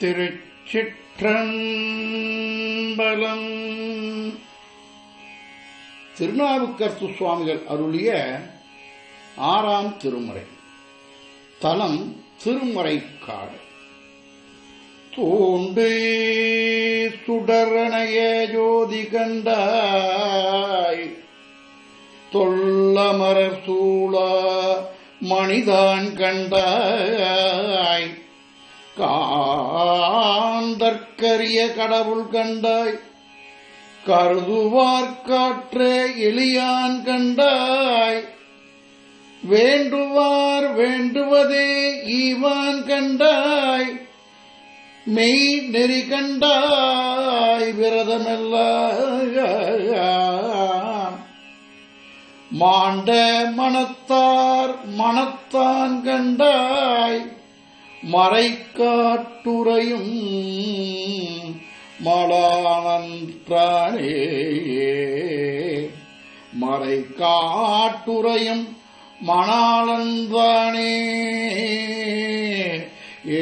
திருச்சிற்றம்பலம். திருநாவுக்கரசு சுவாமிகள் அருளிய 6ஆம் திருமுறை. தலம் திருமறைக்காடு. தோண்டு சுடரணைய ஜோதி கண்டாய், தொல்லமரர் சூழா மணிதான் கண்டாய், காந்தற்கரிய கடவுள் கண்டாய், கருதுவார்காற்ற எளியான் கண்டாய், வேண்டுவார் வேண்டுவதே ஈவான் கண்டாய், மெய் நெறி கண்டாய், விரதமெல்லாம் மாண்ட மனத்தார் மனத்தான் கண்டாய், மறைக்காட்டுரையும் மலானன்றானே, மறைக்காட்டுரையும் மணாளன்றானே. ஏ